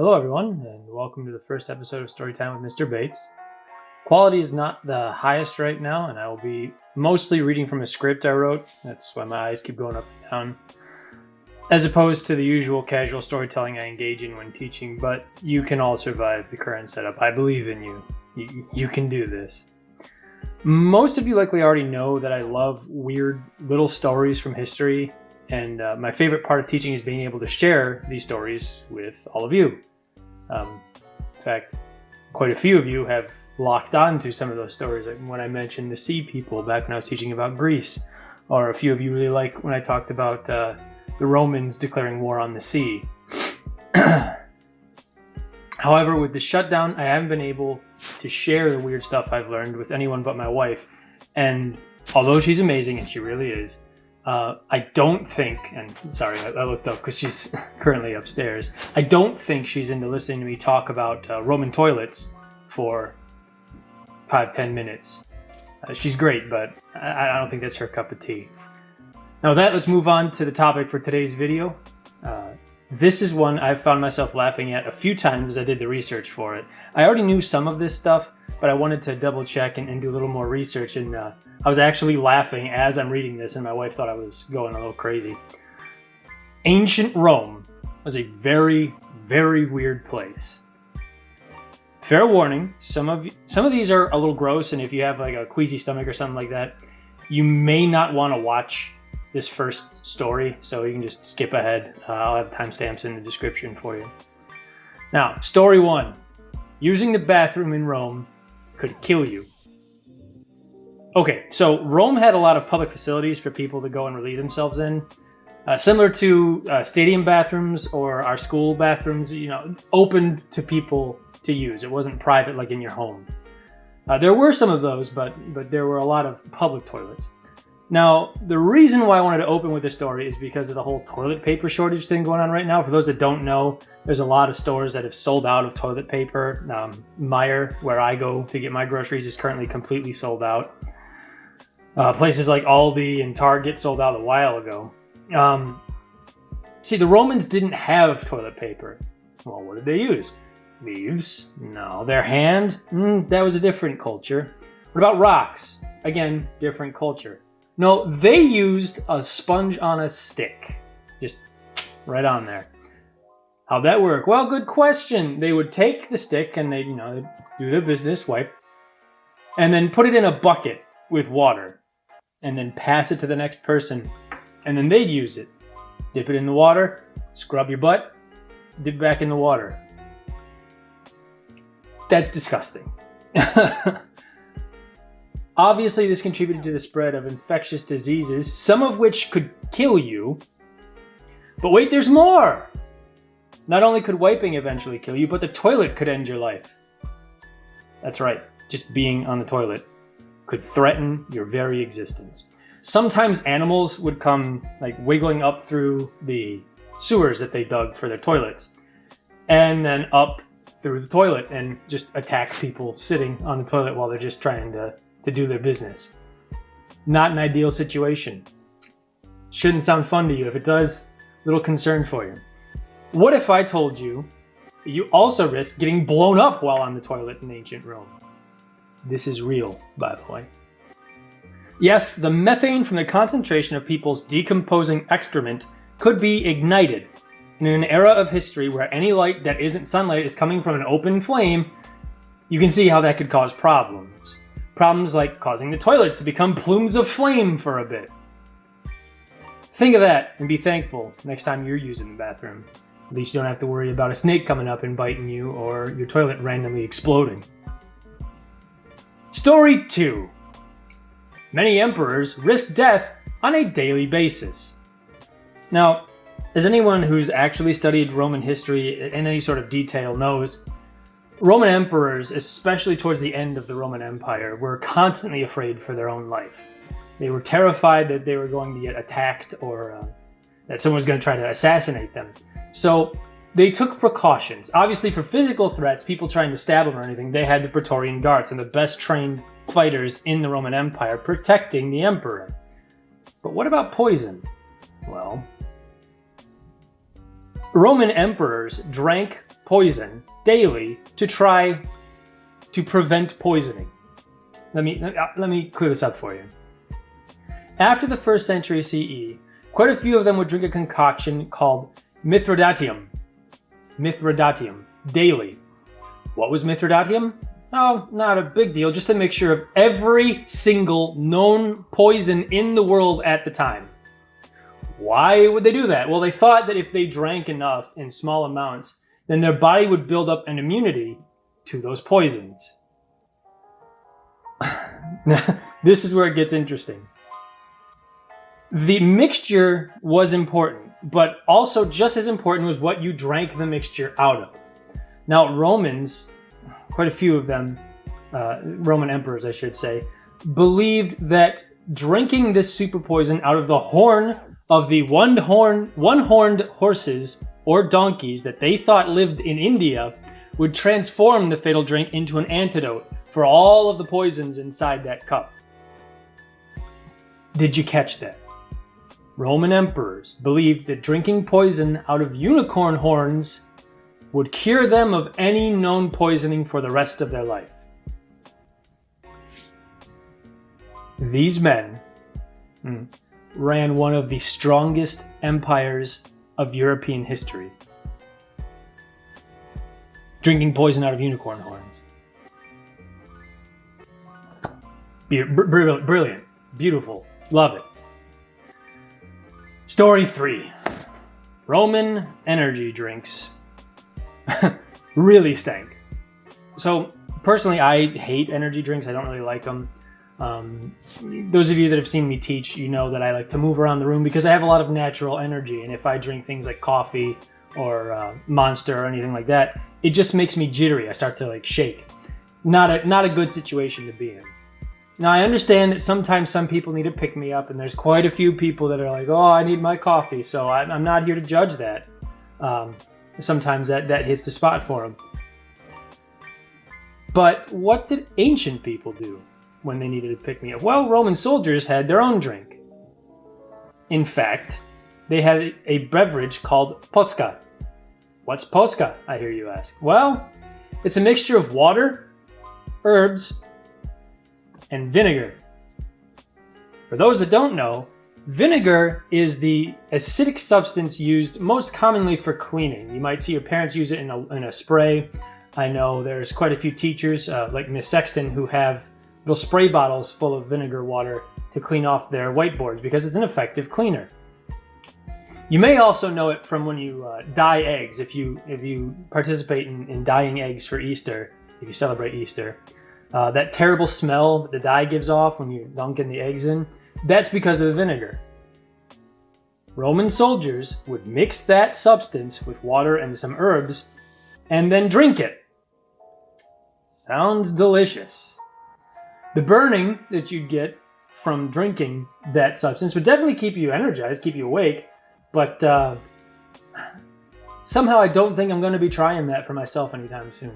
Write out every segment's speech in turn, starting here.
Hello everyone, and welcome to the first episode of Storytime with Mr. Bates. Quality is not the highest right now, and I will be mostly reading from a script I wrote. That's why my eyes keep going up and down. As opposed to the usual casual storytelling I engage in when teaching, but you can all survive the current setup. I believe in you. You can do this. Most of you likely already know that I love weird little stories from history, and my favorite part of teaching is being able to share these stories with all of you. In fact, quite a few of you have locked on to some of those stories, like when I mentioned the sea people back when I was teaching about Greece, or a few of you really like when I talked about the Romans declaring war on the sea. However, with the shutdown, I haven't been able to share the weird stuff I've learned with anyone but my wife, and although she's amazing, and she really is, I don't think, and sorry, I looked up because she's currently upstairs, I don't think she's into listening to me talk about Roman toilets for 5-10 minutes. She's great, but I don't think that's her cup of tea. Now with that, let's move on to the topic for today's video. This is one I've found myself laughing at a few times as I did the research for it. I already knew some of this stuff, but I wanted to double check and do a little more research, and I was actually laughing as I'm reading this, and my wife thought I was going a little crazy. Ancient Rome was a very, very weird place. Fair warning, some of these are a little gross, and if you have like a queasy stomach or something like that, you may not want to watch this first story, so you can just skip ahead. I'll have timestamps in the description for you. Now, story 1. Using the bathroom in Rome could kill you. Okay, so Rome had a lot of public facilities for people to go and relieve themselves in. Similar to stadium bathrooms or our school bathrooms, open to people to use. It wasn't private like in your home. There were some of those, but there were a lot of public toilets. Now, the reason why I wanted to open with this story is because of the whole toilet paper shortage thing going on right now. For those that don't know, there's a lot of stores that have sold out of toilet paper. Meijer, where I go to get my groceries, is currently completely sold out. Places like Aldi and Target sold out a while ago. See, the Romans didn't have toilet paper. Well, what did they use? Leaves? No. Their hand? That was a different culture. What about rocks? Again, different culture. No, they used a sponge on a stick. Just right on there. How'd that work? Well, good question. They would take the stick and they'd do their business, wipe, and then put it in a bucket with water, and then pass it to the next person, and then they'd use it. Dip it in the water, scrub your butt, dip it back in the water. That's disgusting. Obviously, this contributed to the spread of infectious diseases, some of which could kill you. But wait, there's more! Not only could wiping eventually kill you, but the toilet could end your life. That's right, just being on the toilet could threaten your very existence. Sometimes animals would come wiggling up through the sewers that they dug for their toilets, and then up through the toilet and just attack people sitting on the toilet while they're just trying to do their business. Not an ideal situation. Shouldn't sound fun to you. If it does, little concern for you. What if I told you you also risk getting blown up while on the toilet in ancient Rome? This is real, by the way. Yes, the methane from the concentration of people's decomposing excrement could be ignited. And in an era of history where any light that isn't sunlight is coming from an open flame, you can see how that could cause problems. Problems like causing the toilets to become plumes of flame for a bit. Think of that and be thankful next time you're using the bathroom. At least you don't have to worry about a snake coming up and biting you or your toilet randomly exploding. Story 2. Many emperors risk death on a daily basis. Now, as anyone who's actually studied Roman history in any sort of detail knows, Roman emperors, especially towards the end of the Roman Empire, were constantly afraid for their own life. They were terrified that they were going to get attacked or that someone was going to try to assassinate them. So they took precautions. Obviously, for physical threats, people trying to stab them or anything, they had the Praetorian Guards and the best trained fighters in the Roman Empire protecting the emperor. But what about poison? Well, Roman emperors drank poison daily to try to prevent poisoning. Let me clear this up for you. After the 1st century CE, quite a few of them would drink a concoction called Mithradateum daily. What was Mithradateum? Oh, not a big deal, just a mixture of every single known poison in the world at the time. Why would they do that? Well, they thought that if they drank enough in small amounts, then their body would build up an immunity to those poisons. This is where it gets interesting. The mixture was important, but also just as important was what you drank the mixture out of. Now, Romans, quite a few of them, Roman emperors, I should say, believed that drinking this super poison out of the horn of the one-horned horses or donkeys that they thought lived in India would transform the fatal drink into an antidote for all of the poisons inside that cup. Did you catch that? Roman emperors believed that drinking poison out of unicorn horns would cure them of any known poisoning for the rest of their life. These men ran one of the strongest empires of European history. Drinking poison out of unicorn horns. Brilliant. Beautiful. Love it. Story 3. Roman energy drinks really stank. So, personally, I hate energy drinks. I don't really like them. Those of you that have seen me teach, you know that I like to move around the room because I have a lot of natural energy. And if I drink things like coffee or Monster or anything like that, it just makes me jittery. I start to shake. Not a good situation to be in. Now, I understand that sometimes some people need to pick me up, and there's quite a few people that are like, oh, I need my coffee, so I'm not here to judge that. Sometimes that hits the spot for them. But what did ancient people do when they needed to pick me up? Well, Roman soldiers had their own drink. In fact, they had a beverage called posca. What's posca, I hear you ask? Well, it's a mixture of water, herbs, and vinegar. For those that don't know, vinegar is the acidic substance used most commonly for cleaning. You might see your parents use it in a spray. I know there's quite a few teachers, like Miss Sexton, who have little spray bottles full of vinegar water to clean off their whiteboards because it's an effective cleaner. You may also know it from when you dye eggs. If you participate in dyeing eggs for Easter, if you celebrate Easter, that terrible smell that the dye gives off when you're dunking the eggs in, that's because of the vinegar. Roman soldiers would mix that substance with water and some herbs and then drink it. Sounds delicious. The burning that you'd get from drinking that substance would definitely keep you energized, keep you awake, but somehow I don't think I'm going to be trying that for myself anytime soon.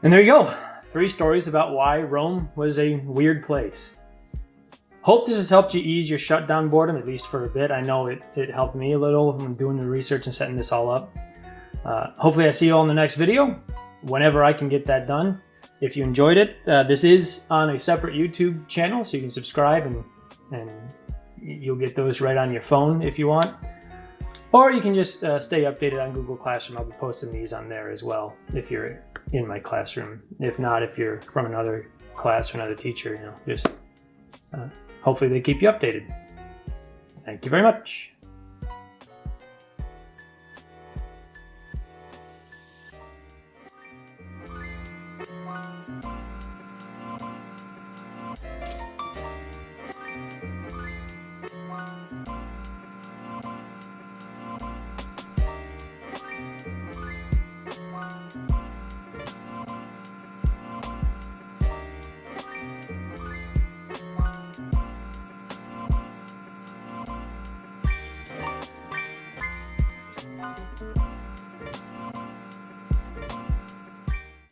And there you go. 3 stories about why Rome was a weird place. Hope this has helped you ease your shutdown boredom, at least for a bit. I know it helped me a little when doing the research and setting this all up. Hopefully I see you all in the next video, whenever I can get that done. If you enjoyed it, this is on a separate YouTube channel, so you can subscribe and you'll get those right on your phone if you want. Or you can just stay updated on Google Classroom. I'll be posting these on there as well if you're in my classroom. If not, if you're from another class or another teacher, just hopefully they keep you updated. Thank you very much.